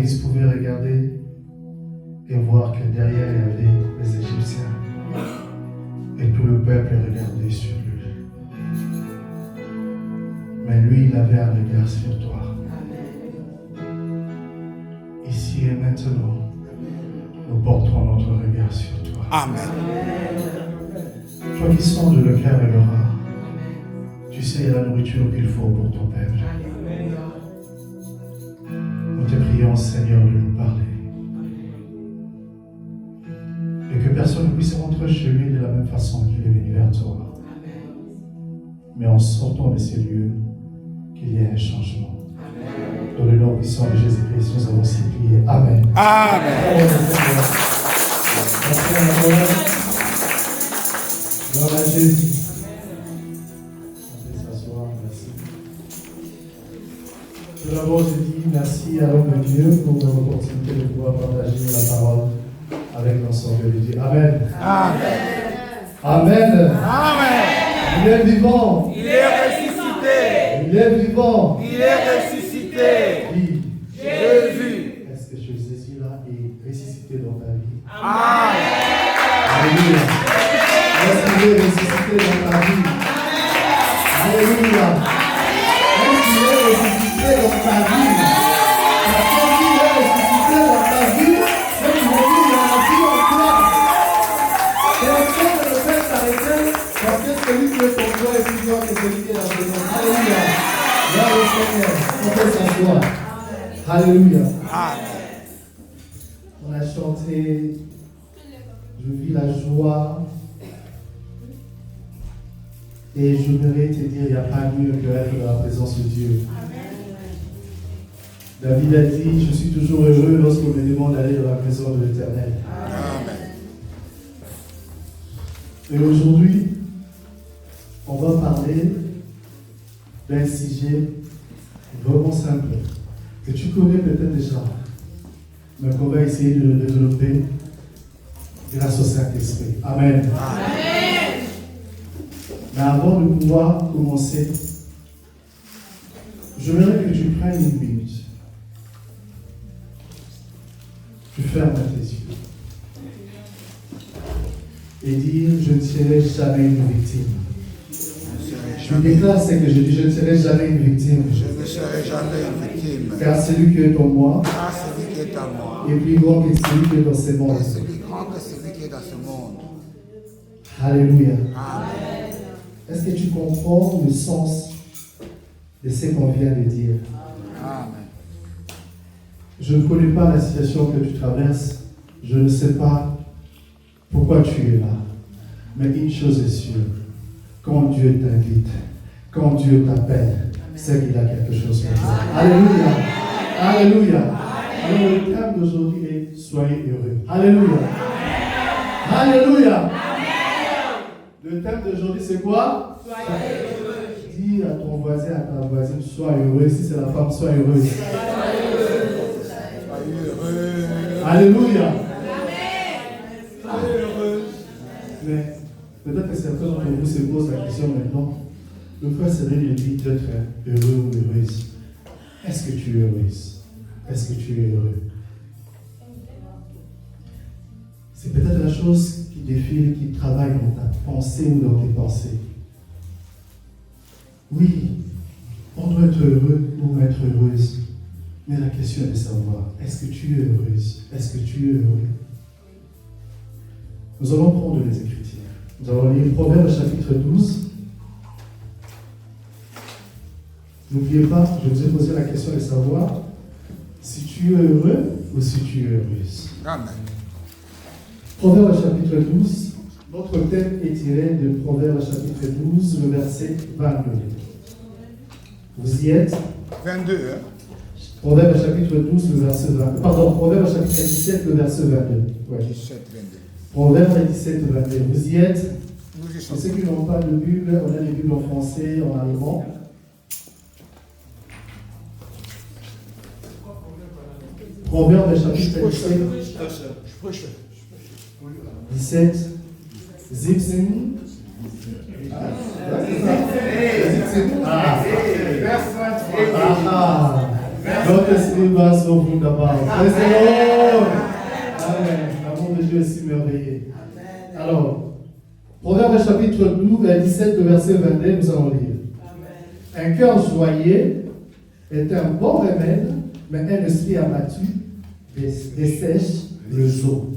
Moïse pouvait regarder et voir que derrière il y avait les Égyptiens. Et tout le peuple regardait sur lui. Mais lui, il avait un regard sur toi. Ici et maintenant, nous porterons notre regard sur toi. Amen. Toi qui sondes le cœur et le rat, tu sais la nourriture qu'il faut pour ton peuple. Nous te prions, Seigneur, de nous parler. Et que personne ne puisse rentrer chez lui de la même façon qu'il est venu vers toi. Mais en sortant de ces lieux, qu'il y ait un changement. Dans le nom puissant de Jésus-Christ, nous avons supplié. Amen. Amen. Gloire à Jésus. On peut s'asseoir, merci. Tout d'abord, je dis merci à l'homme de Dieu pour l'opportunité de pouvoir partager la parole avec l'ensemble de Dieu. Amen. Amen. Amen. Amen. Il est vivant. Il est ressuscité. Il est vivant. Il est ressuscité. Oui. Jésus. Est-ce que Jésus-là est ressuscité dans ta vie? Amen. Alléluia. Est-ce qu'il est ressuscité dans ta vie? Alléluia. Est-ce qu'il est ressuscité dans ta vie? Parce que s'il est ressuscité dans ta vie, c'est qu'il est mis dans la vie en toi. Et on ne peut pas s'arrêter parce que celui qui est en toi est plus grand que celui qui est dans le monde. Alléluia. Gloire au Seigneur. On peut s'asseoir. Alléluia. On a chanté Je vis la joie. Et je voudrais te dire, il n'y a pas mieux que d'être dans la présence de Dieu. David a dit, je suis toujours heureux lorsqu'on me demande d'aller dans la maison de l'Éternel. Et aujourd'hui, on va parler d'un sujet vraiment simple, que tu connais peut-être déjà, mais qu'on va essayer de le développer grâce au Saint-Esprit. Amen. Mais avant de pouvoir commencer, je voudrais que tu prennes une minute. Tu fermes tes yeux. Et dire, je ne serai jamais une victime. Je déclare ce que je dis, je ne serai jamais une victime. Je ne serai jamais une victime. Car celui qui est en moi Car celui qui est en moi est plus grand que celui qui est dans ce monde. est celui grand que celui qui est dans ce monde. Alléluia. Amen. Est-ce que tu comprends le sens de ce qu'on vient de dire? Amen. Je ne connais pas la situation que tu traverses. Je ne sais pas pourquoi tu es là. Mais une chose est sûre. Quand Dieu t'invite, quand Dieu t'appelle, c'est qu'il a quelque chose pour toi. Alléluia. Alléluia. Alors le thème d'aujourd'hui est soyez heureux. Alléluia. Alléluia. Le thème d'aujourd'hui c'est quoi? Soyez heureux. Dis à ton voisin, à ta voisine, sois heureux. Si c'est la femme, sois heureuse. Soyez heureux. Alléluia. Mais peut-être que certains d'entre vous se posent la question maintenant. Le frère Cédric lui dit d'être heureux ou heureuse. Est-ce que tu es heureuse? Est-ce que tu es heureux? C'est peut-être la chose qui défile, qui travaille dans ta pensée ou dans tes pensées. Oui, on doit être heureux ou être heureuse. Mais la question est de savoir, est-ce que tu es heureuse? Est-ce que tu es heureux? Nous allons prendre les Écritures. Nous allons lire Proverbes chapitre 12. N'oubliez pas, je vous ai posé la question de savoir si tu es heureux ou si tu es heureuse. Amen. Proverbes chapitre 12. Notre thème est tiré de Proverbes chapitre 12, le verset 22. Vous y êtes? 22. Hein? Proverbes chapitre 12, le verset 22. Pardon, Proverbes chapitre 17, le verset 22. Ouais. 17, 22. Proverbes 17, 22. Vous y êtes? Nous y Pour sommes. ceux qui n'ont pas de Bible, on a les Bibles en français, en allemand. Proverbes chapitre 17. 17. 17. Ah. Gottes Liebe war so wunderbar. Praise the Lord. Amen. L'amour de Dieu est si merveilleux. Alors, Proverbe chapitre 12, 17, verset 22, nous allons lire. Un cœur joyeux est un bon remède, mais un esprit abattu dessèche le zoo.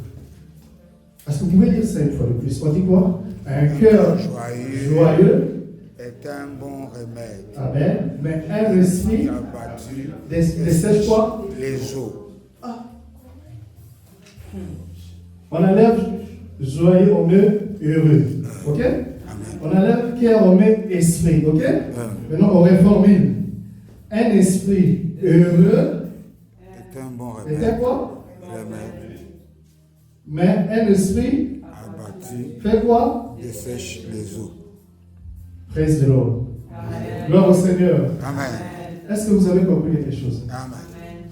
Est-ce que vous pouvez lire ça une fois de plus? On dit quoi? Un cœur joyeux est un bon remède. Amen. Mais un esprit Abattu dessèche quoi? les os. On enlève joyeux, on met heureux. Ok? On enlève cœur, on met esprit. Ok? Maintenant, on reformule. Un esprit heureux est un bon était remède. quoi? Remède Mais un esprit abattu fait quoi? dessèche les os. Praise the Lord. Gloire au Seigneur. Amen. Est-ce que vous avez compris quelque chose? Amen.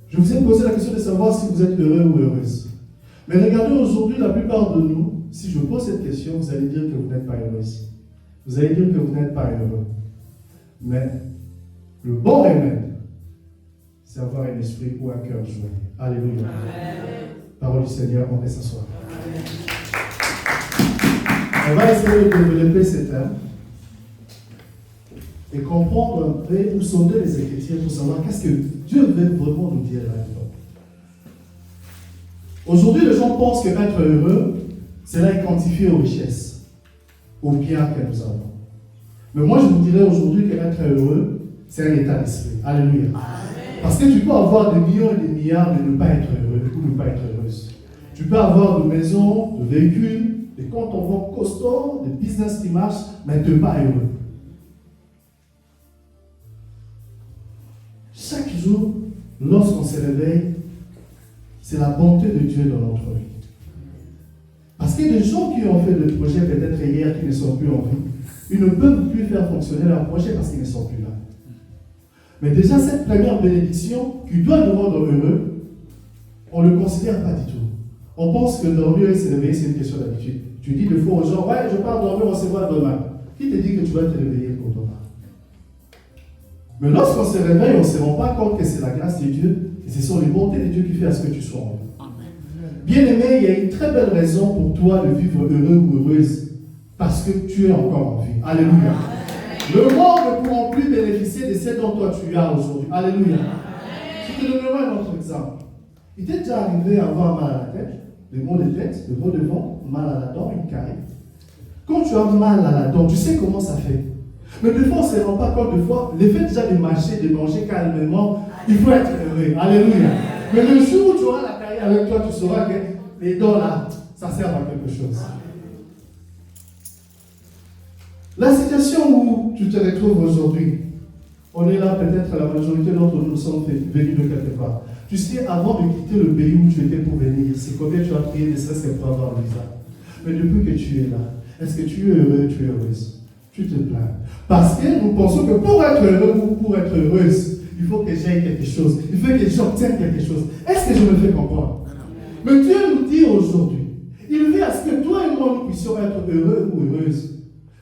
Je vous ai posé la question de savoir si vous êtes heureux ou heureuse. Mais regardez aujourd'hui, la plupart de nous, si je pose cette question, vous allez dire que vous n'êtes pas heureuse. Vous allez dire que vous n'êtes pas heureux. Mais le bon remède, c'est avoir un esprit ou un cœur joyeux. Alléluia. Parole du Seigneur, on va s'asseoir. On va essayer de développer ces termes et comprendre un peu ou sonder les Écritures pour savoir qu'est-ce que Dieu veut vraiment nous dire là-dedans. Aujourd'hui, les gens pensent que être heureux, c'est là quantifié aux richesses, aux biens que nous avons. Mais moi, je vous dirais aujourd'hui que être heureux, c'est un état d'esprit. Alléluia. Parce que tu peux avoir des millions et des milliards de ne pas être heureux ou ne pas être heureuse. Tu peux avoir de maisons, de véhicules, des comptes en banque costauds, des business qui marchent, mais tu n'es pas heureux. Chaque jour, lorsqu'on se réveille, c'est la bonté de Dieu dans notre vie. Parce qu'il y a des gens qui ont fait des projets peut-être hier qui ne sont plus en vie. Ils ne peuvent plus faire fonctionner leur projet parce qu'ils ne sont plus là. Mais déjà, cette première bénédiction qui doit nous rendre heureux, on ne le considère pas du tout. On pense que dormir et se réveiller, c'est une question d'habitude. Tu dis des fois aux gens, ouais, je pars dormir, on se voit demain. Qui te dit que tu vas te réveiller pour demain? Mais lorsqu'on se réveille, on ne se rend pas compte que c'est la grâce de Dieu et ce sont les bontés de Dieu qui font à ce que tu sois en vie. Bien-aimé, il y a une très belle raison pour toi de vivre heureux ou heureuse parce que tu es encore en vie. Alléluia. Le monde ne pourra plus bénéficier de ce dont toi tu as aujourd'hui. Alléluia. Je te donnerai un autre exemple. Il t'est déjà arrivé à avoir mal à la tête, des maux de tête, des maux de ventre, mal à la dent, une carie. Quand tu as mal à la dent, tu sais comment ça fait. Mais des fois, on ne se rend pas compte, des fois, l'effet déjà de marcher, de manger calmement, il faut être heureux. Alléluia. Mais le jour où tu auras la carie avec toi, tu sauras que les dents là, ça sert à quelque chose. La situation où tu te retrouves aujourd'hui, on est là peut-être, la majorité d'entre nous sommes venus de quelque part. Tu sais, avant de quitter le pays où tu étais pour venir, c'est combien tu as prié, ne serait-ce que pour avoir le visa. Mais depuis que tu es là, est-ce que tu es heureux, tu es heureuse? Tu te plains. Parce que nous pensons que pour être heureux ou pour être heureuse, il faut que j'aie quelque chose. Il faut que j'obtienne quelque chose. Est-ce que je me fais comprendre? Mais Dieu nous dit aujourd'hui, il veut à ce que toi et moi nous puissions être heureux ou heureuses.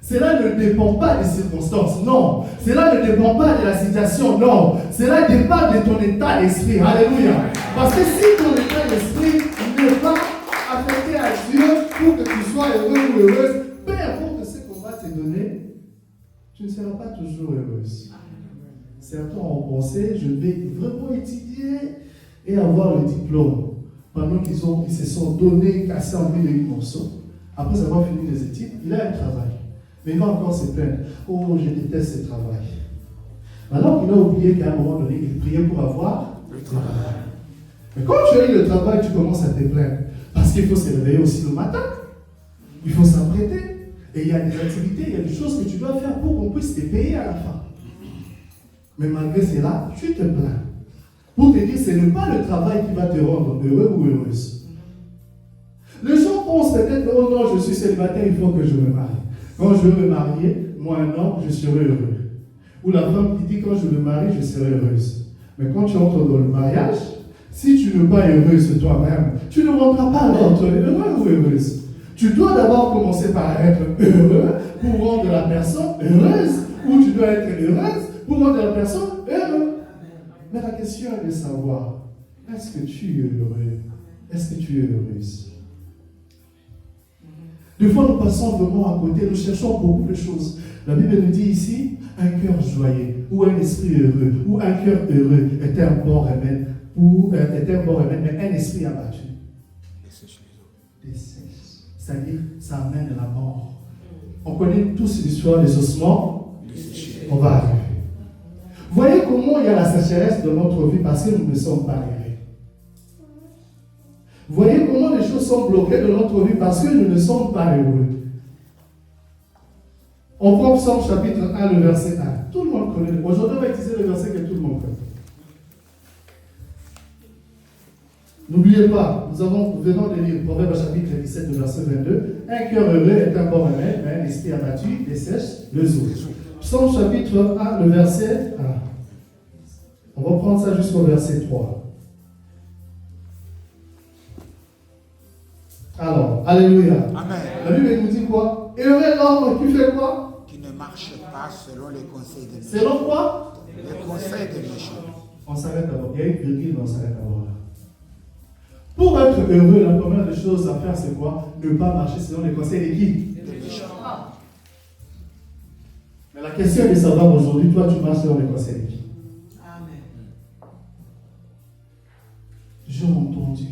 Cela ne dépend pas des circonstances, non. Cela ne dépend pas de la situation, non. Cela dépend de ton état d'esprit. Alléluia. Parce que si ton état d'esprit n'est pas affecté à Dieu pour que tu sois heureux ou heureuse, peu importe ce qu'on va te donner, tu ne seras pas toujours heureuse. Certains ont pensé, je vais vraiment étudier et avoir le diplôme. Pendant qu'ils se sont donnés, cassés en mille morceaux, après avoir fini les études, il a un travail. Mais il va encore se plaindre. Oh, je déteste ce travail. Alors qu'il a oublié qu'à un moment donné, il priait pour avoir le travail. Mais quand tu as eu le travail, tu commences à te plaindre. Parce qu'il faut se réveiller aussi le matin. Il faut s'apprêter. Et il y a des activités, il y a des choses que tu dois faire pour qu'on puisse te payer à la fin. Mais malgré cela, tu te plains. Pour te dire, ce n'est pas le travail qui va te rendre heureux ou heureuse. Les gens pensent peut-être, oh non, je suis célibataire, il faut que je me marie. Quand je veux me marier, moi un an, je serai heureux. Ou la femme qui dit, quand je me marie, je serai heureuse. Mais quand tu entres dans le mariage, si tu n'es pas heureuse toi-même, tu ne rendras pas l'autre heureux ou heureuse. Tu dois d'abord commencer par être heureux pour rendre la personne heureuse, ou tu dois être heureuse pour rendre la personne heureuse. Mais la question est de savoir, est-ce que tu es heureux? Est-ce que tu es heureuse? Des fois, nous passons vraiment à côté, nous cherchons beaucoup de choses. La Bible nous dit ici, un cœur joyeux, ou un esprit heureux, ou un cœur heureux est un bon remède, mais un esprit abattu dessèche. C'est-à-dire, ça amène la mort. On connaît tous l'histoire des ossements, on va arriver. Voyez comment il y a la sécheresse de notre vie parce que nous ne sommes pas aérés. Voyez comment les choses sont bloquées dans notre vie parce que nous ne sommes pas heureux. On prend Psaume chapitre 1, le verset 1. Tout le monde connaît. Aujourd'hui, on va utiliser le verset que tout le monde connaît. N'oubliez pas, nous venons de lire Proverbe chapitre 17, le verset 22. Un cœur heureux est un bon remède, mais un esprit abattu dessèche le os. Psaume chapitre 1, le verset 1. On va prendre ça jusqu'au verset 3. Alors, alléluia. Amen. La Bible nous dit quoi? Heureux l'homme qui fait quoi? Qui ne marche pas selon les conseils des méchants. Selon quoi? Les conseils des méchants. On s'arrête d'abord. Il y a une virgule, mais on s'arrête d'abord là. Pour être heureux, la première des choses à faire, c'est quoi? Ne pas marcher selon les conseils de qui? Des méchants. Mais la question est de savoir aujourd'hui, toi, tu marches selon les conseils de qui? Amen. J'ai entendu,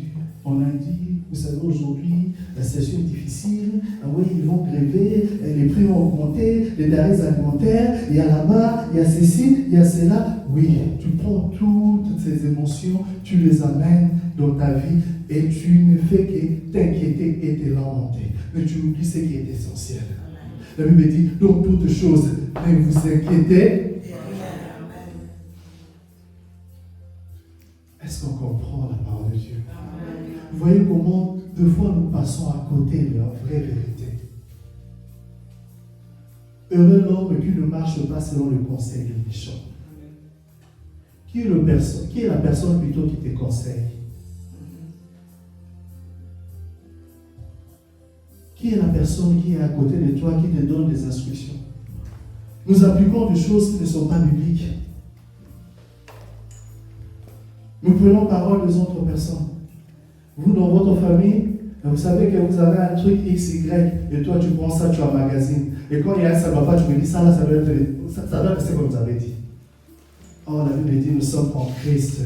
on a dit, vous savez, aujourd'hui, la situation est difficile, ah oui, ils vont gréver, les prix vont augmenter, les denrées alimentaires, il y a là-bas, il y a ceci, il y a cela. Oui, tu prends toutes ces émotions, tu les amènes dans ta vie et tu ne fais que t'inquiéter et te lamenter. Mais tu oublies ce qui est essentiel. La Bible dit, dans toutes choses, ne vous inquiétez. Est-ce qu'on comprend la parole de Dieu? Vous voyez comment, deux fois, nous passons à côté de la vraie vérité. Heureux l'homme qui ne marche pas selon le conseil des méchants. Qui est la personne plutôt qui te conseille? Qui est la personne qui est à côté de toi, qui te donne des instructions? Nous appliquons des choses qui ne sont pas bibliques. Nous prenons parole des autres personnes. Vous, dans votre famille, vous savez que vous avez un truc X, Y, et toi, tu prends ça, tu emmagasines. Et quand il y a un ça ne va pas, tu me dis ça, là, ça doit être ce que vous avez dit. Oh, la Bible dit, nous sommes en Christ.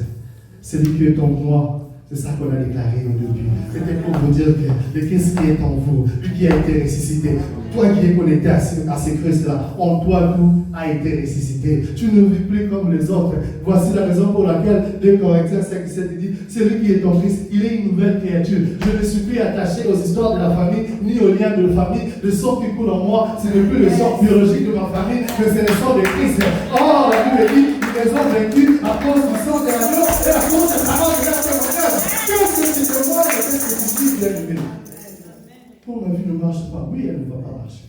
Celui qui est en moi. C'est ça qu'on a déclaré au début. C'était pour vous dire que le Christ qui est en vous, lui qui a été ressuscité, toi qui es connecté à ce Christ-là, en toi tout a été ressuscité. Tu ne vis plus comme les autres. Voici la raison pour laquelle 2 Corinthiens 5,7 dit, celui qui est en Christ, il est une nouvelle créature. Je ne suis plus attaché aux histoires de la famille, ni aux liens de la famille. Le sang qui coule en moi, ce n'est plus le sang biologique de ma famille, mais c'est le sang de Christ. Oh, la Bible dit, ils les ont vaincus à cause du sang de l'agneau et à cause de la parole de la témoignage. Qu'est-ce que tu te vois et qu'est-ce que tu dis, bien-aimé? Quand ma vie ne marche pas, oui, elle ne va pas marcher.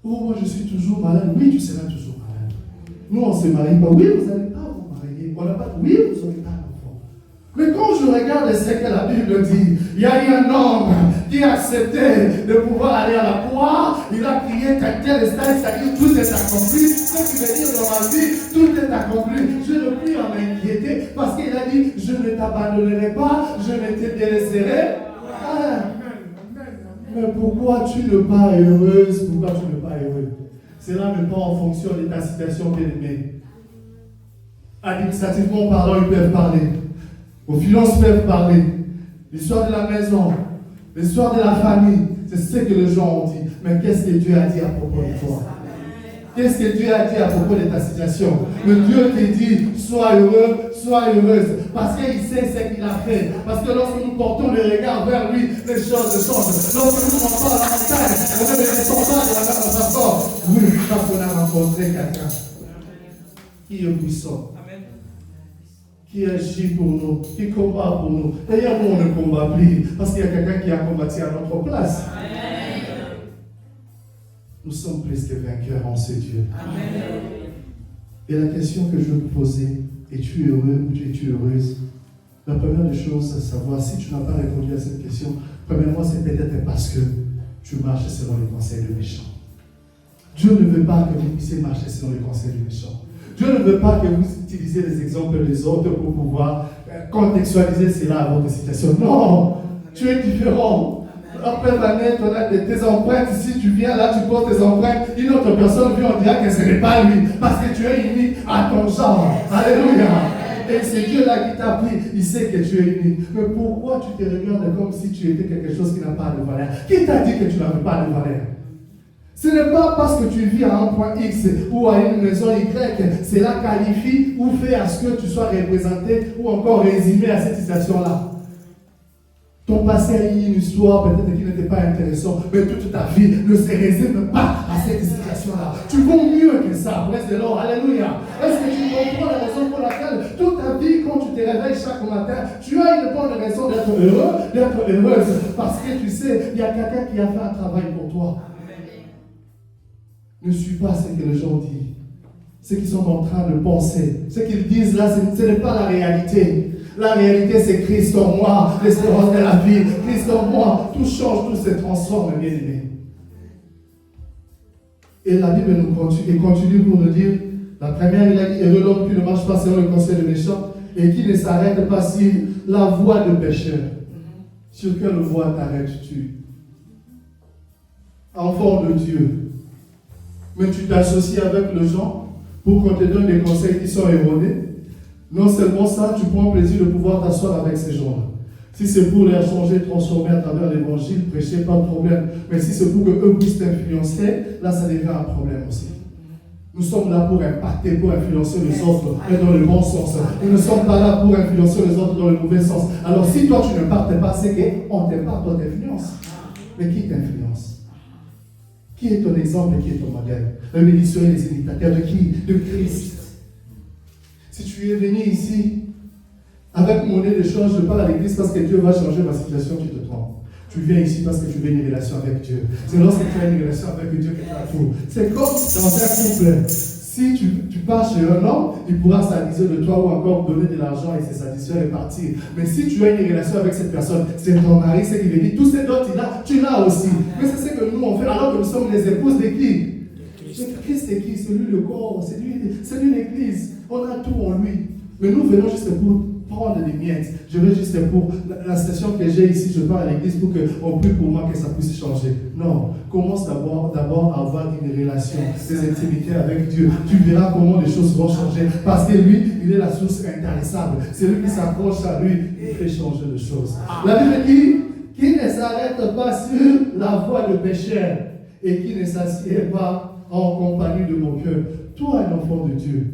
Oh, moi je suis toujours malade. Oui, tu seras toujours malade. Nous, on ne se marie pas. Oui, vous n'allez pas vous marier. On n'a pas. Oui, vous n'aurez pas d'enfant. Mais quand je regarde ce que la Bible dit, il y a eu un homme qui a accepté de pouvoir aller à la croix. Il a crié qu'à tel stade, c'est-à-dire tout est accompli. Ce qui veut dire dans ma vie, tout est accompli. Je ne puis en m'inquiéter parce qu'il a dit, je ne t'abandonnerai pas, je ne te délaisserai. Ah. Mais pourquoi tu n'es pas heureuse? Pourquoi tu n'es pas heureux? Cela n'est pas en fonction de ta situation bien-aimée. Administrativement parlant, ils peuvent parler. Aux finances peuvent parler. L'histoire de la maison, l'histoire de la famille, c'est ce que les gens ont dit. Mais qu'est-ce que Dieu a dit à propos de toi? Qu'est-ce que Dieu a dit à propos de ta situation? Le Dieu te dit, sois heureux, sois heureuse. Parce qu'il sait ce qu'il a fait. Parce que lorsque nous portons le regard vers lui, les choses changent. Lorsque nous montons à la montagne, on ne descend pas de la même façon. Oui, parce qu'on a rencontré quelqu'un qui est puissant. Qui agit pour nous, qui combat pour nous. D'ailleurs, nous, on ne combat plus. Parce qu'il y a quelqu'un qui a combattu à notre place. Nous sommes plus que vainqueurs en ce Dieu. Amen. Et la question que je veux te poser, es-tu heureux ou es-tu heureuse? La première des choses, c'est savoir si tu n'as pas répondu à cette question. Premièrement, c'est peut-être parce que tu marches selon les conseils des méchants. Dieu ne veut pas que vous puissiez marcher selon les conseils des méchants. Dieu ne veut pas que vous utilisiez les exemples des autres pour pouvoir contextualiser cela à votre situation. Non, tu es différent. Après Manette, on a tes empreintes. Si tu viens là, tu portes tes empreintes. Une autre personne vient, on dira que ce n'est pas lui. Parce que tu es unique à ton genre. Alléluia. Et c'est Dieu là qui t'a pris. Il sait que tu es unique. Mais pourquoi tu te regardes comme si tu étais quelque chose qui n'a pas de valeur? Qui t'a dit que tu n'avais pas de valeur? Ce n'est pas parce que tu vis à un point X ou à une maison Y, cela qualifie ou fait à ce que tu sois représenté ou encore résumé à cette situation-là. Ton passé a eu une histoire peut-être qui n'était pas intéressante, mais toute ta vie ne se résume pas à cette situation-là. Tu vaux mieux que ça, praise the Lord, alléluia. Est-ce que tu comprends la raison pour laquelle toute ta vie, quand tu te réveilles chaque matin, tu as une bonne raison d'être heureux, d'être heureuse, parce que tu sais, il y a quelqu'un qui a fait un travail pour toi. Ne suis pas ce que les gens disent, ce qu'ils sont en train de penser. Ce qu'ils disent là, ce n'est pas la réalité. La réalité, c'est Christ en moi, l'espérance de la vie. Christ en moi, tout change, tout se transforme, bien aimé. Et la Bible nous continue pour nous dire, la première, il a dit, heureux l'homme qui ne marche pas selon le conseil de méchants et qui ne s'arrête pas sur la voie de pécheur. Sur quelle voie t'arrêtes-tu? Enfant de Dieu. Mais tu t'associes avec les gens pour qu'on te donne des conseils qui sont erronés. Non seulement ça, tu prends plaisir de pouvoir t'asseoir avec ces gens-là. Si c'est pour les changer, transformer à travers l'évangile, prêcher, pas de problème. Mais si c'est pour qu'eux puissent t'influencer, là, ça devient un problème aussi. Nous sommes là pour impacter, pour influencer les autres, mais dans le bon sens. Nous ne sommes pas là pour influencer les autres dans le mauvais sens. Alors si toi, tu ne partes pas, c'est qu'on t'impacte, on t'influence. Mais qui t'influence? Qui est ton exemple et qui est ton modèle? La Bible dit, soyez les imitateurs de qui? De Christ. Si tu es venu ici avec monnaie de change, je parle à l'église parce que Dieu va changer ma situation, tu te trompes. Tu viens ici parce que tu veux une relation avec Dieu. C'est lorsque tu as une relation avec Dieu que tu as tout. C'est comme dans un couple. Si tu pars chez un homme, il pourra s'amuser de toi ou encore donner de l'argent et se satisfaire et partir. Mais si tu as une relation avec cette personne, c'est ton mari, c'est qui veut dire, tous ces dons il a, tu l'as aussi. Mais c'est ce que nous on fait alors que nous sommes les épouses de qui? Christ c'est qui? C'est lui le corps, c'est lui l'église. On a tout en lui. Mais nous venons juste pour prendre des miettes. Je veux juste pour la station que j'ai ici, je pars à l'église pour qu'on prie pour moi que ça puisse changer. Non, commence d'abord à avoir une relation, des intimités avec Dieu. Tu verras comment les choses vont changer. Parce que lui, il est la source intarissable. C'est lui qui s'approche à lui, il fait changer les choses. La Bible dit qu'il ne s'arrête pas sur la voie de pécheur et qui ne s'assied pas en compagnie de mon cœur. Toi, un enfant de Dieu,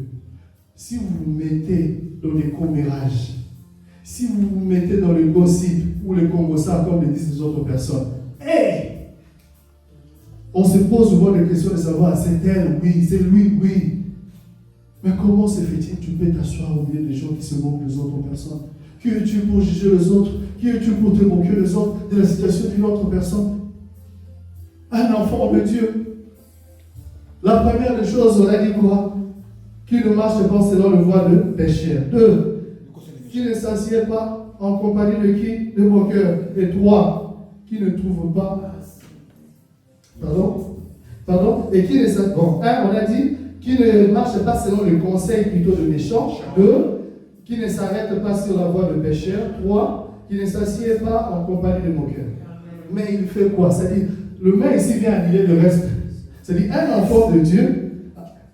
si vous vous mettez dans les commérages, si vous vous mettez dans le gossip ou le congossat, comme le disent les autres personnes, on se pose souvent des questions de savoir, c'est elle, oui, c'est lui, oui. Mais comment se fait-il que tu peux t'asseoir au milieu des gens qui se moquent des autres personnes? Qui es-tu pour juger les autres? Qui es-tu pour te moquer les autres de la situation d'une autre personne? Un enfant de Dieu. La première des choses, on a dit quoi? Qui ne marche pas selon le voie de pécheur. 2. Qui ne s'assied pas en compagnie de qui? De mon cœur. Et 3. Qui ne trouve pas. Pardon? Et qui ne s'assied pas. Bon, 1, on a dit qui ne marche pas selon le conseil plutôt de méchant. 2. Qui ne s'arrête pas sur la voie de pécheur. 3. Qui ne s'assied pas en compagnie de mon cœur. Mais il fait quoi? C'est-à-dire, le main ici vient annuler le reste. C'est-à-dire, un enfant de Dieu,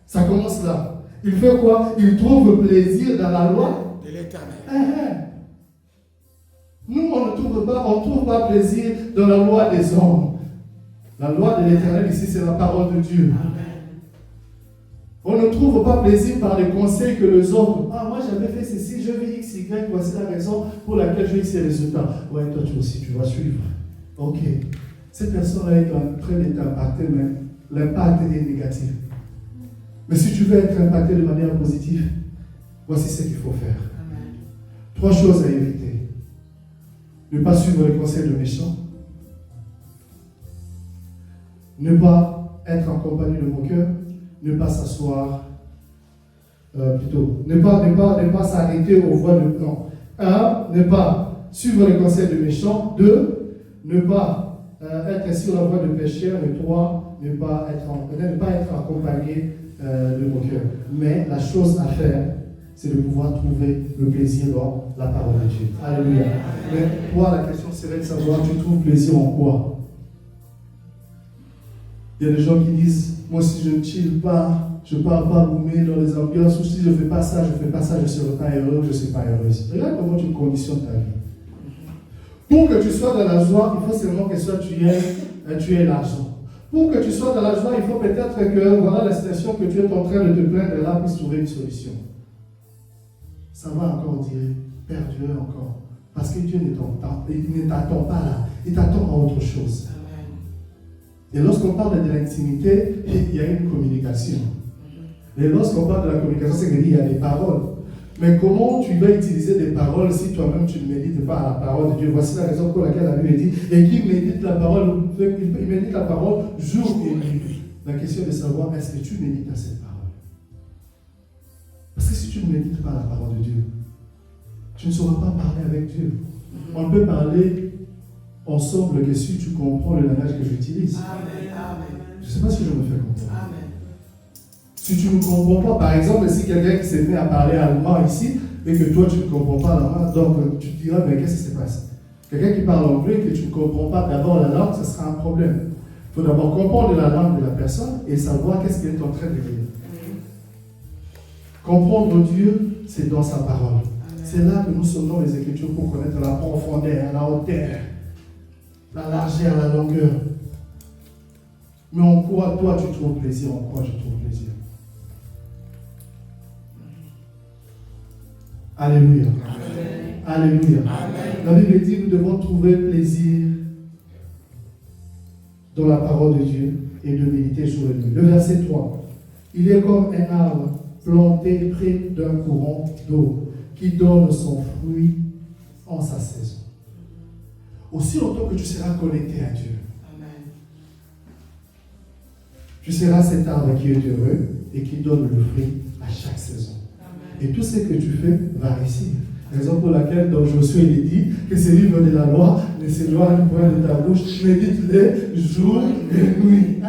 ça commence là. Il fait quoi? Il trouve plaisir dans la loi de l'Éternel. Nous, on ne trouve pas plaisir dans la loi des hommes. La loi de l'Éternel ici, c'est la parole de Dieu. Amen. On ne trouve pas plaisir par les conseils que les autres. Ah, moi j'avais fait ceci, je vais X, Y, voici la raison pour laquelle je vais ces résultats. Ouais, toi tu aussi, tu vas suivre. Ok. Cette personne-là est en train d'être impactée, mais l'impact est négatif. Mais si tu veux être impacté de manière positive, voici ce qu'il faut faire. Amen. 3 choses à éviter. Ne pas suivre les conseils de méchants. Ne pas être en compagnie de mon cœur. Ne pas s'asseoir. Ne pas s'arrêter aux voies de... Non. 1. Ne pas suivre les conseils de méchants. 2. Ne pas être sur la voie de pécheur. Et 3. Ne pas être en compagnie épargné de mon cœur. Mais la chose à faire, c'est de pouvoir trouver le plaisir dans la parole de Dieu. Alléluia. Mais toi, la question serait de savoir, tu trouves plaisir en quoi? Il y a des gens qui disent, moi si je ne chill pas, je ne pars pas boumer dans les ambiances, ou si je ne fais pas ça, je ne serai pas heureux, je ne suis pas heureuse. Regarde comment tu conditionnes ta vie. Pour que tu sois dans la joie, il faut seulement que tu aies l'argent. Pour que tu sois dans la joie, il faut peut-être que voilà la situation que tu es en train de te plaindre, là puisse trouver une solution. Ça va encore dire, perdure encore. Parce que Dieu ne t'attend pas là, il t'attend à autre chose. Et lorsqu'on parle de l'intimité, il y a une communication. Et lorsqu'on parle de la communication, c'est qu'il y a des paroles. Mais comment tu vas utiliser des paroles si toi-même tu ne médites pas à la parole de Dieu? Voici la raison pour laquelle la Bible dit, et qui médite la parole, il médite la parole jour et nuit. La question est de savoir, est-ce que tu médites à cette parole? Parce que si tu ne médites pas à la parole de Dieu, tu ne sauras pas parler avec Dieu. On peut parler ensemble que si tu comprends le langage que j'utilise. Je ne sais pas si je me fais comprendre. Amen. Si tu ne comprends pas, par exemple, si quelqu'un qui s'est mis à parler allemand ici, et que toi tu ne comprends pas l'allemand, donc tu te diras, mais qu'est-ce qui se passe? Quelqu'un qui parle anglais, que tu ne comprends pas d'abord la langue, ce sera un problème. Il faut d'abord comprendre la langue de la personne et savoir qu'est-ce qu'elle est en train de dire. Comprendre Dieu, c'est dans sa parole. C'est là que nous sommes dans les Écritures pour connaître la profondeur, la hauteur, la largeur, la longueur. Mais en quoi toi tu trouves plaisir? En quoi je trouve plaisir? Alléluia. Amen. Alléluia. Amen. La Bible dit que nous devons trouver plaisir dans la parole de Dieu et de méditer sur lui. Le verset 3. Il est comme un arbre planté près d'un courant d'eau qui donne son fruit en sa saison. Aussi longtemps que tu seras connecté à Dieu, amen, tu seras cet arbre qui est heureux et qui donne le fruit à chaque saison. Amen. Et tout ce que tu fais va réussir. Raison pour laquelle dans Josué il dit que ce livre de la loi ne s'éloigne point de ta bouche, médite-le jour et nuit.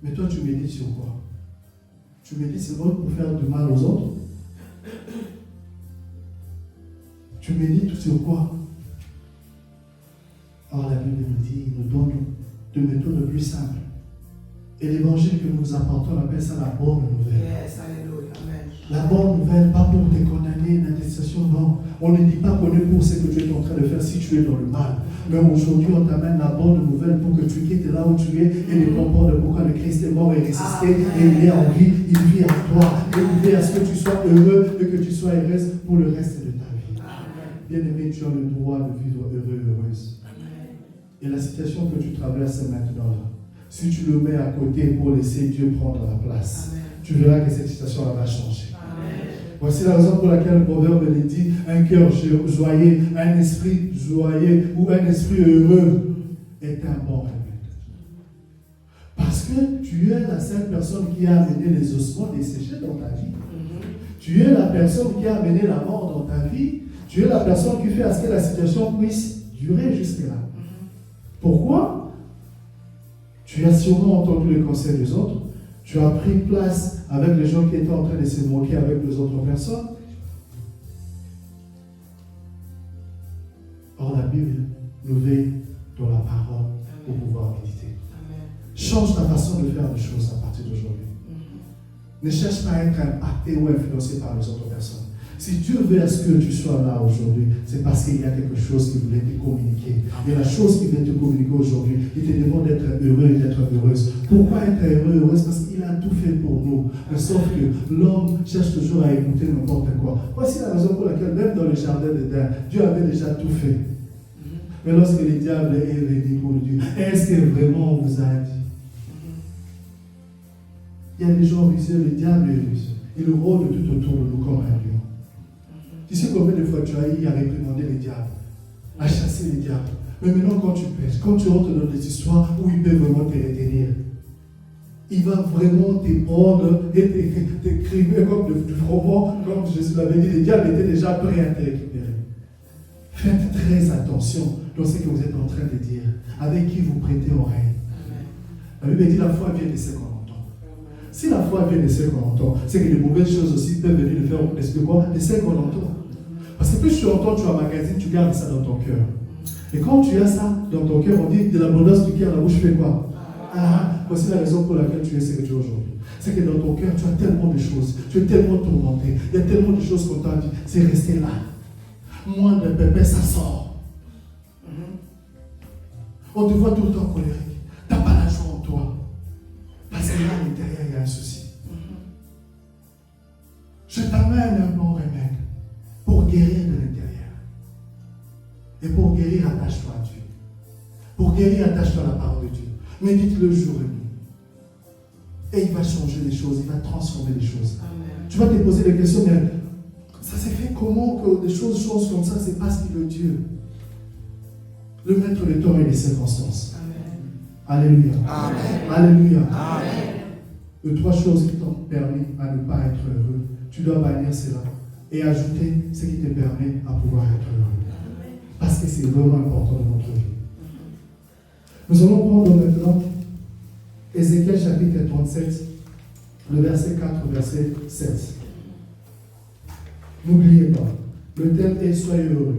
Mais toi tu médites sur quoi? Tu médites seulement pour faire du mal aux autres? Tu médites sur quoi? Or la Bible nous dit, nous donne de méthodes plus simples. Et l'évangile que nous apportons, on appelle ça la bonne nouvelle. Yes, alléluia, amen. La bonne nouvelle, pas pour te condamner, une attestation, non. On ne dit pas qu'on est pour ce que tu es en train de faire si tu es dans le mal. Mais aujourd'hui, on t'amène la bonne nouvelle pour que tu quittes là où tu es et ne comprendre pourquoi le Christ est mort et ressuscité et il est en vie, il vit en toi. Et il veut à ce que tu sois heureux et que tu sois heureuse pour le reste de ta vie. Bien-aimé, tu as le droit de vivre heureux, heureuse. Et la situation que tu traverses maintenant, si tu le mets à côté pour laisser Dieu prendre la place, amen, tu verras que cette situation va changer. Amen. Voici la raison pour laquelle le proverbe dit un cœur joyeux, un esprit joyeux ou un esprit heureux est un bon remède. Parce que tu es la seule personne qui a amené les ossements desséchés dans ta vie. Tu es la personne qui a amené la mort dans ta vie. Tu es la personne qui fait à ce que la situation puisse durer jusque-là. Pourquoi? Tu as sûrement entendu les conseils des autres. Tu as pris place avec les gens qui étaient en train de se moquer avec les autres personnes. Or, la Bible nous veille dans la parole pour pouvoir méditer. Amen. Change ta façon de faire les choses à partir d'aujourd'hui. Ne cherche pas à être impacté ou influencé par les autres personnes. Si Dieu veut à ce que tu sois là aujourd'hui, c'est parce qu'il y a quelque chose qui voulait te communiquer. Et la chose qui vient te communiquer aujourd'hui, il te demande d'être heureux et d'être heureuse. Pourquoi être heureux et heureuse? Parce qu'il a tout fait pour nous. Mais sauf que l'homme cherche toujours à écouter n'importe quoi. Voici la raison pour laquelle, même dans le jardin d'Éden, Dieu avait déjà tout fait. Mais lorsque le diable est venu pour Dieu, est-ce que vraiment on vous a dit? Il y a des gens rusés, le diable est rusé. Il rôde tout autour de nous comme un lion. Tu sais combien de fois tu as eu à réprimander les diables, à chasser les diables. Mais maintenant quand tu pêches, quand tu rentres dans des histoires où il peut vraiment te retenir, il va vraiment te prendre et t'écrire comme du roman, comme Jésus l'avait dit, les diables étaient déjà prêts à te récupérer. Faites très attention dans ce que vous êtes en train de dire, avec qui vous prêtez oreille. La Bible dit la foi vient de ce qu'on entend. Si la foi vient de ce qu'on entend, c'est que les mauvaises choses aussi peuvent venir de faire de quoi? De ce qu'on entend. Parce que plus tu entends, tu emmagasines, tu gardes ça dans ton cœur. Et quand tu as ça dans ton cœur, on dit de l'abondance du cœur, la bouche fait quoi? Ah, voici la raison pour laquelle tu es ce que tu es aujourd'hui. C'est que dans ton cœur, tu as tellement de choses, tu es tellement tourmenté, il y a tellement de choses qu'on t'a dit, c'est resté là. Moins de pépé, ça sort. On te voit tout le temps colérique. Tu n'as pas la joie en toi. Parce que là, à l'intérieur, il y a un souci. Je t'amène un bon remède pour guérir de l'intérieur. Et pour guérir, attache-toi à Dieu. Pour guérir, attache-toi à la parole de Dieu. Médite le jour et nuit. Et il va changer les choses, il va transformer les choses. Amen. Tu vas te poser des questions, mais ça s'est fait comment que des choses comme ça? C'est parce qu'il est Dieu. Le maître des temps et des circonstances. Amen. Alléluia. Amen. Alléluia. Amen. Les trois choses qui t'ont permis à ne pas être heureux, tu dois bannir cela et ajouter ce qui te permet à pouvoir être heureux. Amen. Parce que c'est vraiment important dans notre vie. Nous allons prendre maintenant Ézéchiel chapitre 37, le verset 4 au verset 7. N'oubliez pas, le thème est soyez heureux.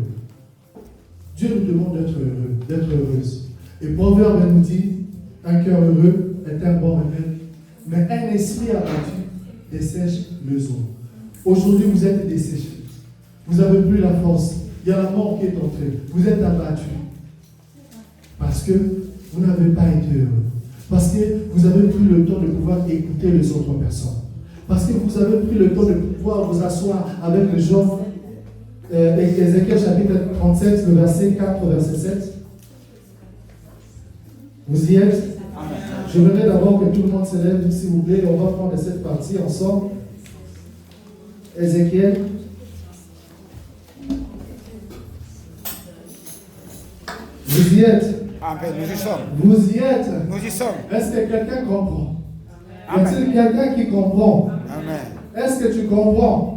Dieu nous demande d'être heureux, d'être heureuse. Et Proverbe nous dit, un cœur heureux est un bon remède, mais un esprit abattu dessèche les eaux. Aujourd'hui, vous êtes desséchés. Vous n'avez plus la force. Il y a la mort qui est entrée. Vous êtes abattus. Parce que vous n'avez pas été heureux. Parce que vous avez pris le temps de pouvoir écouter les autres personnes. Parce que vous avez pris le temps de pouvoir vous asseoir avec les gens. Ézéchiel chapitre 37, le verset 4 au verset 7. Vous y êtes? Je voudrais d'abord que tout le monde se lève, s'il vous plaît. On va prendre cette partie ensemble. Ézéchiel. Vous y êtes? Amen. Nous y sommes. Vous y êtes? Nous y sommes. Est-ce que quelqu'un comprend? Amen. Y a-t-il quelqu'un qui comprend? Amen. Est-ce que tu comprends?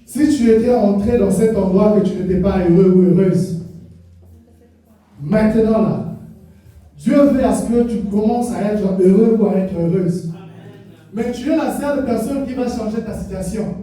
Si tu étais entré dans cet endroit que tu n'étais pas heureux ou heureuse, maintenant là, Dieu veut à ce que tu commences à être heureux ou à être heureuse. Mais tu es la seule personne qui va changer ta situation.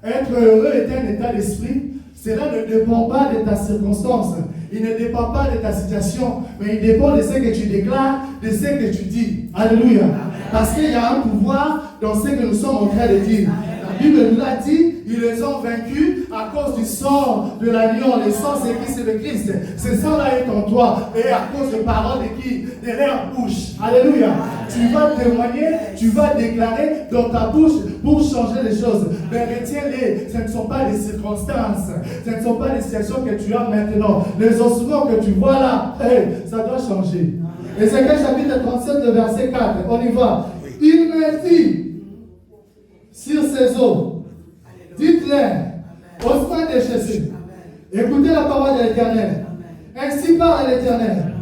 Être heureux est un état d'esprit. Cela ne dépend pas de ta circonstance. Il ne dépend pas de ta situation, mais il dépend de ce que tu déclares, de ce que tu dis. Alléluia. Parce qu'il y a un pouvoir dans ce que nous sommes en train de dire. La Bible nous l'a dit, ils les ont vaincus à cause du sang de l'agneau. Le sang, c'est qui? C'est le Christ. Ce sang-là est en toi. Et à cause de paroles de qui? De leur bouche. Alléluia. Tu vas témoigner, tu vas déclarer dans ta bouche pour changer les choses. Mais retiens-les, ce ne sont pas des circonstances. Ce ne sont pas des situations que tu as maintenant. Les ossements que tu vois là, ça doit changer. Ézéchiel chapitre 37, le verset 4. On y va. Il me dit sur ces eaux, dites-les, au sein des chassés, écoutez la parole de l'Éternel. Ainsi parle l'Éternel.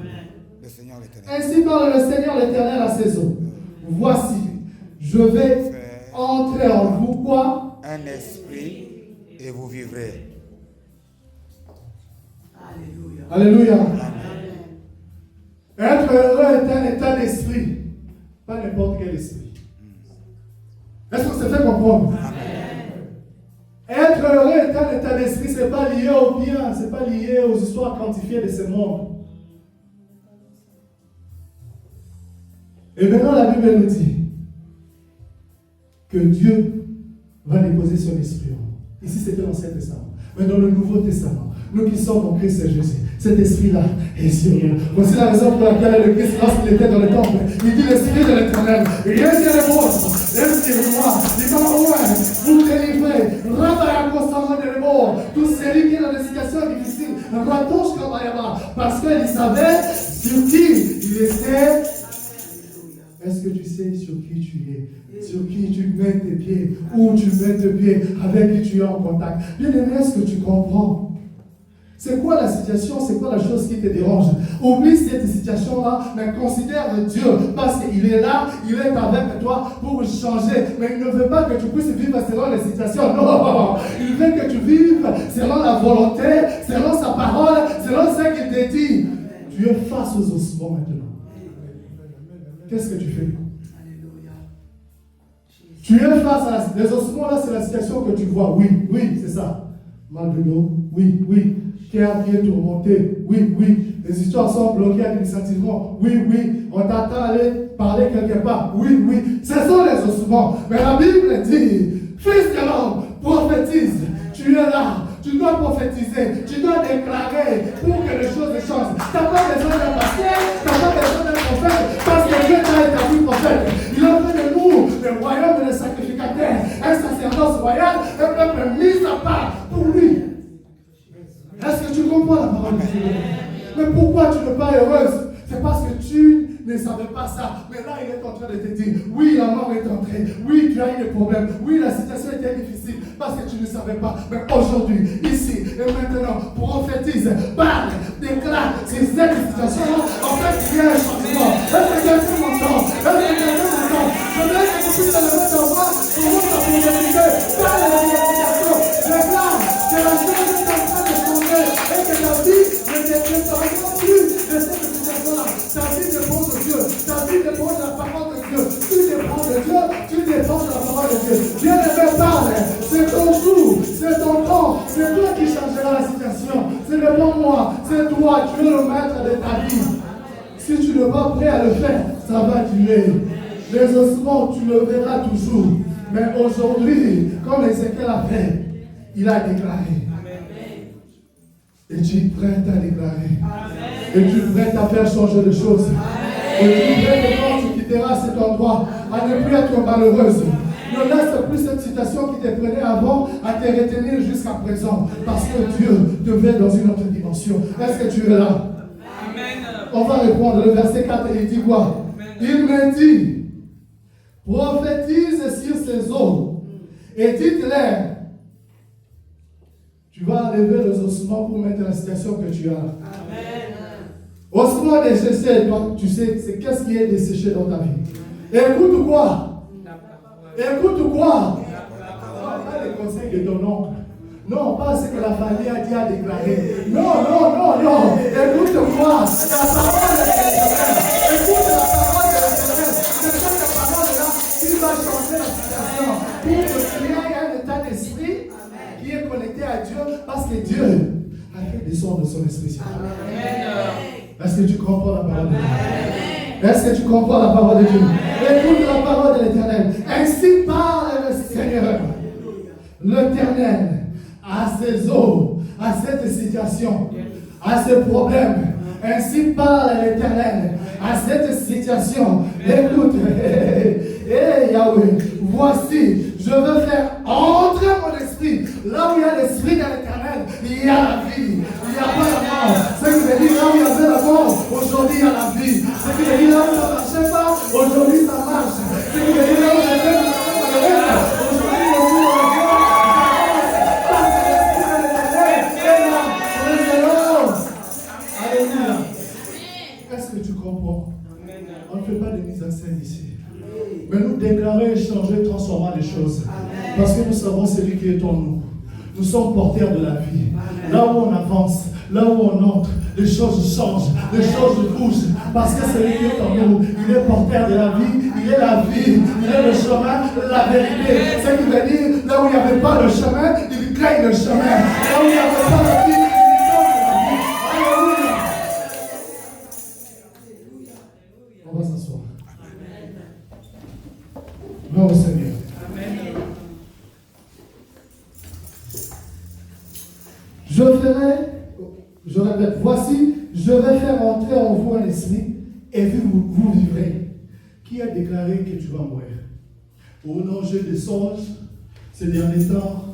Le Seigneur l'Éternel. Ainsi parle le Seigneur l'Éternel à ces eaux. Voici, je vais entrer en vous quoi? Un esprit et vous vivrez. Alléluia. Alléluia. Amen. Être heureux est un état d'esprit, pas n'importe quel esprit. Est-ce qu'on se fait comprendre? Amen. Être heureux est un état d'esprit, ce n'est pas lié au bien, ce n'est pas lié aux histoires quantifiées de ce monde. Et maintenant la Bible nous dit que Dieu va déposer son esprit en nous. Ici c'était l'Ancien Testament. Mais dans le Nouveau Testament, nous qui sommes en Christ Jésus, cet esprit-là est sur nous. Voici la raison pour laquelle le Christ, lorsqu'il était dans le temple, il dit l'esprit de l'Éternel, rien que les vôtres, laissez-moi, il va loin, vous délivrez, rabaya constamment de remords, tous celui qui est dans des situations difficiles, ratouche kabayama, parce qu'il savait sur qui il était. Est-ce que tu sais sur qui tu es? Sur qui tu mets tes pieds? Où tu mets tes pieds? Avec qui tu es en contact? Bien aimé, est-ce que tu comprends? C'est quoi la situation? C'est quoi la chose qui te dérange? Oublie cette situation-là, mais considère Dieu parce qu'il est là, il est avec toi pour changer. Mais il ne veut pas que tu puisses vivre selon les situations. Non, il veut que tu vives selon la volonté, selon sa parole, selon ce qu'il te dit. Tu es face aux ossements maintenant. qu'est-ce que tu fais? Alléluia. Tu es face à les ossements, là, c'est la situation que tu vois. Oui, oui, c'est ça. Mal de dos, oui, oui. Cœur qui est tourmenté, oui, oui. Les histoires sont bloquées administrativement, oui, oui. On t'attend à aller parler quelque part, oui, oui. Ce sont les ossements. Mais la Bible dit, fils de l'homme, prophétise. Tu es là. Tu dois prophétiser, tu dois déclarer pour que les choses changent. Tu n'as pas besoin d'un pasteur, tu n'as pas besoin d'un prophète, parce que Dieu t'a établi prophète. Il a fait de nous le royaume des sacrificateurs, un sacerdoce royal, un peuple mis à part pour lui. Est-ce que tu comprends la parole de Dieu? Mais pourquoi tu n'es pas heureuse? C'est parce que tu ne savais pas ça. Mais là, il est en train de te dire, oui, la mort est entrée. Oui, tu as eu des problèmes. Oui, la situation était difficile parce que tu ne savais pas. Mais aujourd'hui, ici et maintenant, prophétise, parle, déclare sur cette situation-là. En fait, il y a un changement. Est-ce que quelqu'un m'entend? Est-ce que quelqu'un m'entend? Je veux que tu puisses te lever ta voix pour vous prophétiser. Parle de la situation. Déclare que la chose est en train de changer et que ta vie ne dépendra plus de cette situation-là. Ta vie dépend de Dieu. Ta vie dépend de la parole de Dieu. Tu dépends de Dieu. Tu dépends de la parole de Dieu. Dieu ne veut pas. C'est ton jour. C'est ton temps. C'est toi qui changeras la situation. Ce n'est pas moi. C'est toi. Tu es le maître de ta vie. Si tu n'es pas prêt à le faire, ça va durer. Les ossements, tu le verras toujours. Mais aujourd'hui, comme Ézéchiel a fait, il a déclaré. Et tu es prêt à déclarer. Et tu es prêt à faire changer les choses. Et tu es prêt que quand tu quitteras cet endroit, à ne plus être malheureuse. Ne laisse plus cette situation qui te prenait avant à te retenir jusqu'à présent. Parce que Dieu te met dans une autre dimension. Est-ce que tu es là? On va répondre. Le verset 4, il dit quoi? Il me dit, prophétise sur ces eaux et dites-leur, tu vas enlever les ossements pour mettre la situation que tu as. Amen. Ossements desséchés, tu sais, c'est qu'est-ce qui est desséché dans ta vie. Écoute quoi? Écoute quoi? Pas les conseils de ton oncle. Non, pas ce que la famille a dit à déclarer. Non, non, non, non. Écoute quoi? La parole de l'Éternel. Écoute la parole de l'Éternel. C'est cette parole-là qui va changer la situation. Pour que tu aies un état d'esprit qui est connecté à Dieu, parce que Dieu a fait descendre son esprit sur toi. Est-ce que tu comprends la parole de Dieu? Est-ce que tu comprends la parole de Dieu? Écoute la parole de l'Éternel. Ainsi parle le Seigneur, l'Éternel, à ces eaux, à cette situation, à ce problème. Ainsi parle l'Éternel à cette situation. Écoute, Yahweh, voici, je veux faire entrer mon esprit. Là où il y a l'esprit de l'Éternel, il y a la vie. Il n'y a pas la mort. Ce qui veut dire là où il y avait la mort, aujourd'hui il y a la vie. Ce qui veut dire là où ça ne marchait pas, aujourd'hui ça marche. Ce qui veut dire là où j'étais dans la aujourd'hui je suis dans la joie. Parce que l'esprit de l'Éternel est là. Alléluia. Est-ce que tu comprends? On ne fait pas de mise en scène ici. Mais nous déclarer, changer, transformer les choses. Parce que nous savons celui qui est en nous. Nous sommes porteurs de la vie. Là où on avance, là où on entre, les choses changent, les choses bougent. Parce que celui qui est en nous, il est porteur de la vie, il est la vie, il est le chemin, la vérité. Ce qui veut dire, là où il n'y avait pas le chemin, il crée le chemin. Là où il n'y avait pas la vie, il donne la vie. Alléluia. On va s'asseoir. Gloire au Seigneur. Je répète, voici, je vais faire entrer en vous un esprit et vous vivrez. Qui a déclaré que tu vas mourir? Oh non, j'ai des songes ces derniers temps.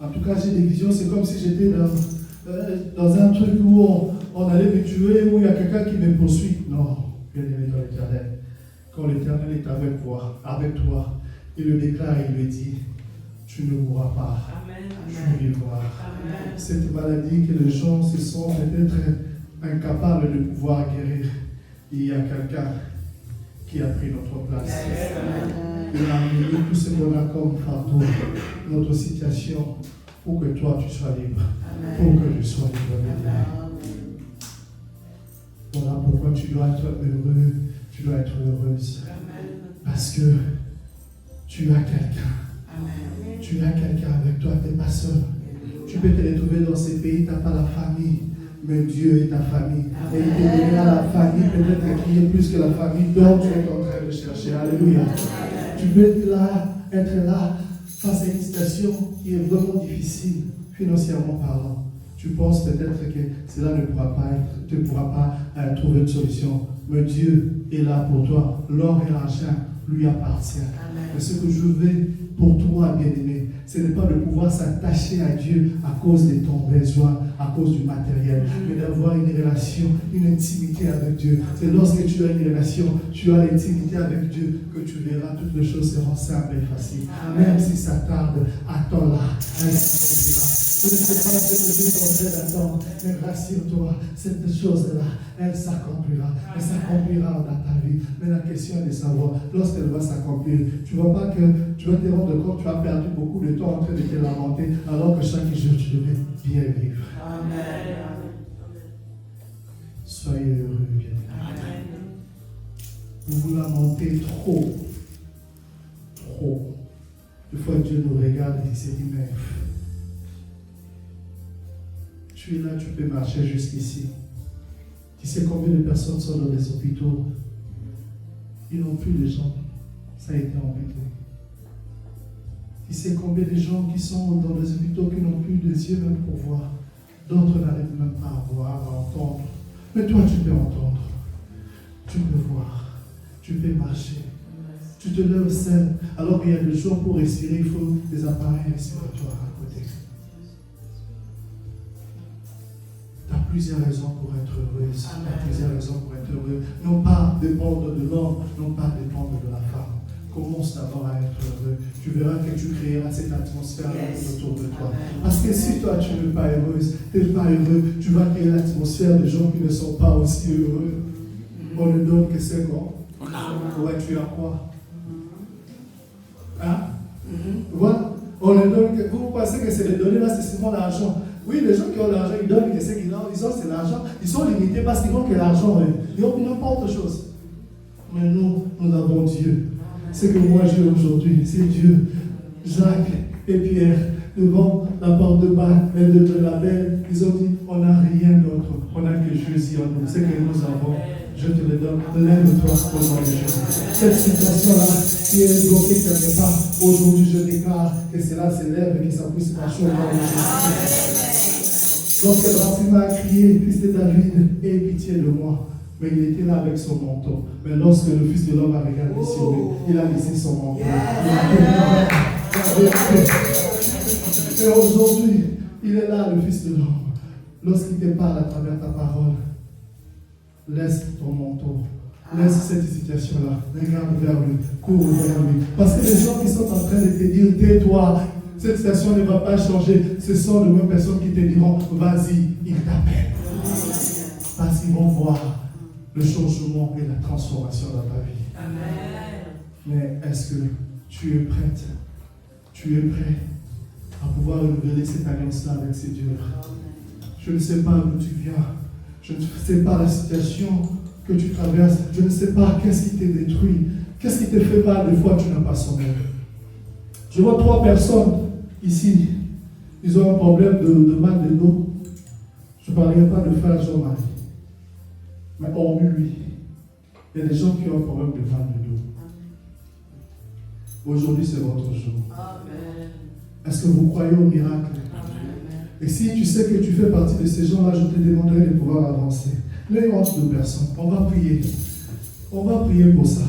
En tout cas, j'ai des visions. C'est comme si j'étais dans un truc où on allait me tuer, où il y a quelqu'un qui me poursuit. Non, bien-aimé dans l'Éternel. Quand l'Éternel est avec toi, il le déclare, il le dit, tu ne mourras pas. Tu vivras. Cette maladie que les gens se sont peut-être incapables de pouvoir guérir, il y a quelqu'un qui a pris notre place. Il a amené tout ce qu'on a comme fardeau, notre situation, pour que toi tu sois libre, pour que je sois libre. Voilà pourquoi tu dois être heureux, tu dois être heureuse. Parce que tu as quelqu'un. Tu as quelqu'un avec toi, tu n'es pas seul. Tu peux te retrouver dans ces pays, tu n'as pas la famille. Mais Dieu est ta famille. Et il te donnera la famille, peut-être qui est plus que la famille dont tu es en train de chercher. Alléluia. Tu peux être là face à une situation qui est vraiment difficile, financièrement parlant. Tu penses peut-être que cela ne pourra pas être, tu ne pourras pas trouver une solution. Mais Dieu est là pour toi. L'or et l'argent lui appartiennent. Mais ce que je veux pour toi, bien-aimé, ce n'est pas de pouvoir s'attacher à Dieu à cause de ton besoin, à cause du matériel, mais d'avoir une relation, une intimité avec Dieu. C'est lorsque tu as une relation, tu as l'intimité avec Dieu, que tu verras toutes les choses seront simples et faciles. Même si ça tarde, attends-la, elle s'accomplira. Je ne sais pas ce que Dieu est en train d'attendre, mais rassure-toi, cette chose-là, elle s'accomplira. Elle s'accomplira dans ta vie. Mais la question est de savoir, lorsqu'elle va s'accomplir, tu ne vois pas que tu vas te rendre compte que tu as perdu beaucoup de temps en train de te lamenter, alors que chaque jour tu devais bien vivre. Amen. Soyez heureux, bien. Vous vous lamentez trop. Trop. Des fois, Dieu nous regarde et se dit, mais tu es là, tu peux marcher jusqu'ici. Tu sais combien de personnes sont dans les hôpitaux? Ils n'ont plus de jambes. Ça a été embêté. Tu sais combien de gens qui sont dans les hôpitaux qui n'ont plus de yeux même pour voir. D'autres n'arrivent même pas à voir, à entendre. Mais toi, tu peux entendre. Tu peux voir. Tu peux marcher. Tu te lèves seul. Alors qu'il y a des jours pour respirer, il faut des appareils respiratoires à côté. Tu as plusieurs raisons pour être heureuse. Tu as plusieurs raisons pour être heureux. Non pas dépendre de l'homme, non pas dépendre de la femme. Commence d'abord à être heureux. Tu verras que tu créeras cette atmosphère autour de toi. Parce que si toi tu n'es pas heureuse, tu n'es pas heureux, tu vas créer l'atmosphère de gens qui ne sont pas aussi heureux. On ne donne que ce qu'on a. Ouais, tu as quoi? Hein? Voilà. On ne donne que. Vous pensez que c'est les données là, c'est seulement l'argent. Oui, les gens qui ont l'argent, ils donnent que ce qu'ils ont, c'est l'argent. Ils sont limités parce qu'ils n'ont que l'argent. Ils n'ont n'importe autre chose. Mais nous avons Dieu. Ce que moi j'ai aujourd'hui, c'est Dieu. Jacques et Pierre, devant la porte de bar, de la belle, ils ont dit, on n'a rien d'autre. On n'a que Jésus en nous. Ce que nous avons, je te le donne. Lève-toi au nom de Jésus. Cette situation-là, qui est bloquée quelque part, aujourd'hui je déclare que cela s'élève et que ça puisse marcher au nom de Jésus. Lorsque Raphaël a crié, fils de David, aie pitié de moi. Mais il était là avec son manteau. Mais lorsque le Fils de l'homme a regardé sur lui, il a laissé son manteau. Et aujourd'hui, il est là, le Fils de l'homme. Lorsqu'il te parle à travers ta parole, laisse ton manteau. Laisse cette situation-là. Regarde vers lui. Cours vers lui. Parce que les gens qui sont en train de te dire, tais-toi, cette situation ne va pas changer. Ce sont les mêmes personnes qui te diront, vas-y, il t'appelle. Parce qu'ils vont voir le changement et la transformation dans ta vie. Amen. Mais est-ce que tu es prête? Tu es prêt à pouvoir révéler cette alliance-là avec ces dieux-là? Je ne sais pas d'où tu viens. Je ne sais pas la situation que tu traverses. Je ne sais pas qu'est-ce qui te détruit. Qu'est-ce qui te fait mal des fois que tu n'as pas sommeil. Je vois 3 personnes ici. Ils ont un problème de mal de dos. Je ne parlerai pas de frère Jean-Marie. Mais hormis lui, il y a des gens qui ont un problème de mal de dos. Aujourd'hui, c'est votre jour. Amen. Est-ce que vous croyez au miracle? Amen. Et si tu sais que tu fais partie de ces gens-là, je te demanderai de pouvoir avancer. N'ayons honte de personne. On va prier. On va prier pour ça.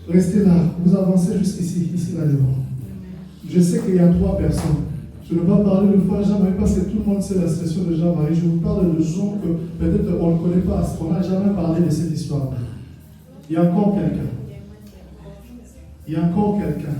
Restez là. Vous avancez jusqu'ici, ici là-devant. Je sais qu'il y a 3 personnes. Je ne vais pas parler de foi Jean-Marie parce que tout le monde sait la situation de Jean-Marie. Je vous parle de gens que peut-être on ne connaît pas, on n'a jamais parlé de cette histoire. Il y a encore quelqu'un. Il y a encore quelqu'un.